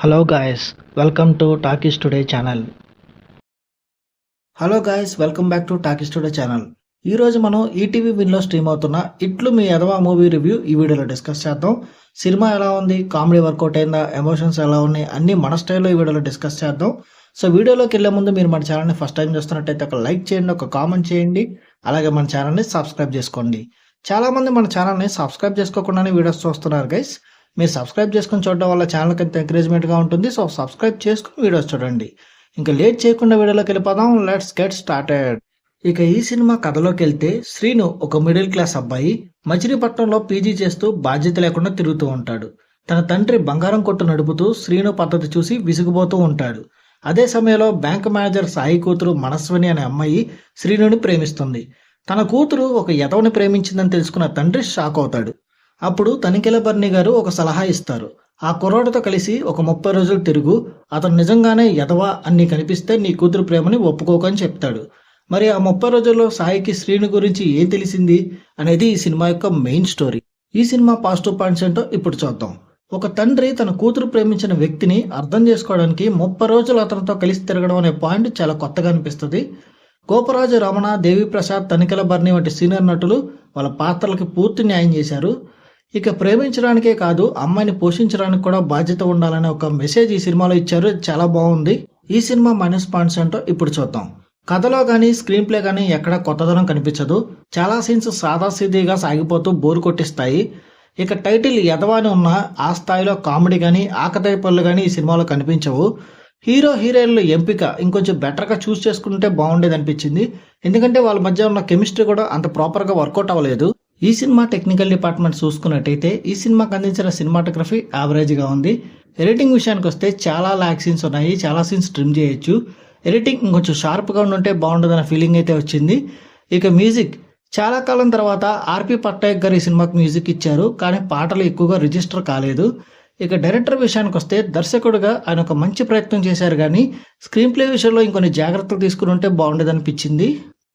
Hello guys, welcome to talkies today channel. Hello guys, welcome back to talkies today channel. ఈరోజు మనం ETV విన్లో stream అవుతున్న ఇట్లు మీ ఎదవా movie review ఈ వీడియోలో డిస్కస్ చేద్దాం. సినిమా ఎలా ఉంది, కామెడీ వర్కౌట్ అయిందా, ఎమోషన్స్ ఎలా ఉన్నాయి, అన్ని మన స్టైల్లో ఈ వీడియోలో డిస్కస్ చేద్దాం. సో వీడియోలోకి వెళ్ళే ముందు మీరు మన ఛానల్ని ఫస్ట్ టైం చూస్తున్నట్టయితే ఒక లైక్ చేయండి, ఒక కామెంట్ చేయండి, అలాగే మన ఛానల్ని సబ్స్క్రైబ్ చేసుకోండి. చాలామంది మన ఛానల్ని సబ్స్క్రైబ్ చేసుకోకుండానే వీడియోస్ చూస్తున్నారు గైస్. మీరు సబ్స్క్రైబ్ చేసుకుని చూడడం వల్ల ఛానల్కి ఎంత ఎంకరేజ్మెంట్గా ఉంటుంది. సో సబ్స్క్రైబ్ చేసుకుని వీడియోస్ చూడండి. ఇంకా లేట్ చేయకుండా వీడియోలోకి వెళ్ళిపోదాం. Let's get started. ఇక ఈ సినిమా కథలోకి వెళ్తే, శ్రీను ఒక మిడిల్ క్లాస్ అబ్బాయి మచిలీపట్నంలో పీజీ చేస్తూ బాధ్యత లేకుండా తిరుగుతూ ఉంటాడు. తన తండ్రి బంగారం కొట్టు నడుపుతూ శ్రీను పద్ధతి చూసి విసిగిపోతూ ఉంటాడు. అదే సమయంలో బ్యాంక్ మేనేజర్ సాయి కూతురు మనస్విని అనే అమ్మాయి శ్రీనుని ప్రేమిస్తుంది. తన కూతురు ఒక యదవని ప్రేమించిందని తెలుసుకున్న తండ్రి షాక్ అవుతాడు. అప్పుడు తనికెల బర్ని గారు ఒక సలహా ఇస్తారు. ఆ కుర్రాడితో కలిసి ఒక 30 రోజులు తిరుగు, అతను నిజంగానే యదవా అని కనిపిస్తే నీ కూతురు ప్రేమని ఒప్పుకోకని చెప్తాడు. మరి ఆ 30 రోజుల్లో సాయికి శ్రీను గురించి ఏం తెలిసింది అనేది ఈ సినిమా యొక్క మెయిన్ స్టోరీ. ఈ సినిమా పాజిటివ్ పాయింట్స్ ఏంటో ఇప్పుడు చూద్దాం. ఒక తండ్రి తన కూతురు ప్రేమించిన వ్యక్తిని అర్థం చేసుకోవడానికి 30 రోజులు అతనితో కలిసి తిరగడం అనే పాయింట్ చాలా కొత్తగా అనిపిస్తుంది. గోపరాజు రమణ, దేవిప్రసాద్, తనికెల బర్ని వంటి సీనియర్ నటులు వాళ్ళ పాత్రలకి పూర్తి న్యాయం చేశారు. ఇక ప్రేమించడానికే కాదు, అమ్మాయిని పోషించడానికి కూడా బాధ్యత ఉండాలనే ఒక మెసేజ్ ఈ సినిమాలో ఇచ్చారు. చాలా బాగుంది. ఈ సినిమా మైనస్ పాయింట్స్ ఏంటో ఇప్పుడు చూద్దాం. కథలో కానీ స్క్రీన్ ప్లే కానీ ఎక్కడ కొత్తదనం కనిపించదు. చాలా సీన్స్ సాదాసీదీగా సాగిపోతూ బోరు కొట్టిస్తాయి. ఇక టైటిల్ యదవాని ఉన్న ఆ స్థాయిలో కామెడీ కానీ ఆకతాయి పనులు కానీ ఈ సినిమాలో కనిపించవు. హీరో హీరోయిన్ల ఎంపిక ఇంకొంచెం బెటర్గా చూస్ చేసుకుంటే బాగుండేది అనిపించింది. ఎందుకంటే వాళ్ళ మధ్య ఉన్న కెమిస్ట్రీ కూడా అంత ప్రాపర్గా వర్కౌట్ అవ్వలేదు. ఈ సినిమా టెక్నికల్ డిపార్ట్మెంట్ చూసుకున్నట్టయితే ఈ సినిమాకి అందించిన సినిమాటోగ్రఫీ యావరేజ్గా ఉంది. ఎడిటింగ్ విషయానికి వస్తే చాలా ల్యాక్ సీన్స్ ఉన్నాయి, చాలా సీన్స్ ట్రిమ్ చేయొచ్చు. ఎడిటింగ్ ఇంకొంచెం షార్ప్గా ఉండుంటే బాగుండదన్న ఫీలింగ్ అయితే వచ్చింది. ఇక మ్యూజిక్, చాలా కాలం తర్వాత ఆర్పి పట్నాయక్ గారు ఈ సినిమాకి మ్యూజిక్ ఇచ్చారు, కానీ పాటలు ఎక్కువగా రిజిస్టర్ కాలేదు. ఇక డైరెక్టర్ విషయానికి వస్తే దర్శకుడుగా ఆయన ఒక మంచి ప్రయత్నం చేశారు, కానీ స్క్రీన్ ప్లే విషయంలో ఇంకొన్ని జాగ్రత్తలు తీసుకుని ఉంటే బాగుండేదనిపించింది.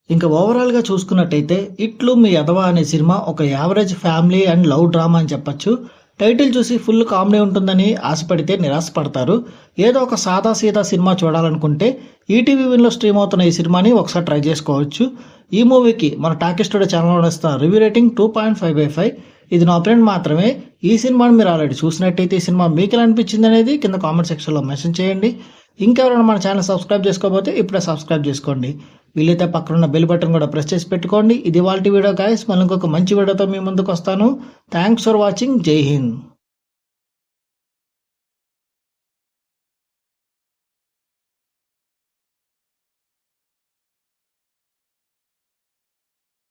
ఇంకా ఓవరాల్గా చూసుకున్నట్టయితే ఇట్లు మీ యదవా అనే సినిమా ఒక average family and love drama అని చెప్పొచ్చు. టైటిల్ చూసి ఫుల్ కామెడీ ఉంటుందని ఆశపడితే నిరాశపడతారు. ఏదో ఒక సాదా సీదా సినిమా చూడాలనుకుంటే ఈటీవీ విన్లో స్ట్రీమ్ అవుతున్న ఈ సినిమాని ఒకసారి ట్రై చేసుకోవచ్చు. ఈ మూవీకి మన టాకీస్ టుడే ఛానల్లో ఇస్తున్న రివ్యూ రేటింగ్ 2.5/5. ఇది నా ఒపీనియన్ మాత్రమే. ఈ సినిమాని మీరు ఆల్రెడీ చూసినట్టయితే ఈ సినిమా మీకు ఎలా అనిపించింది అనేది కింద కామెంట్ సెక్షన్లో మెన్షన్ చేయండి. ఇంకెవరైనా మన ఛానల్ సబ్స్క్రైబ్ చేసుకోకపోతే ఇప్పుడే సబ్స్క్రైబ్ చేసుకోండి. వీలైతే పక్కన బెల్ బటన్ కూడా ప్రెస్ చేసి పెట్టుకోండి. ఇది వాళ్ళ వీడియో గాయస్. మళ్ళీ ఇంకొక మంచి వీడియోతో మీ ముందుకు వస్తాను. Thanks for watching. జై హింద్.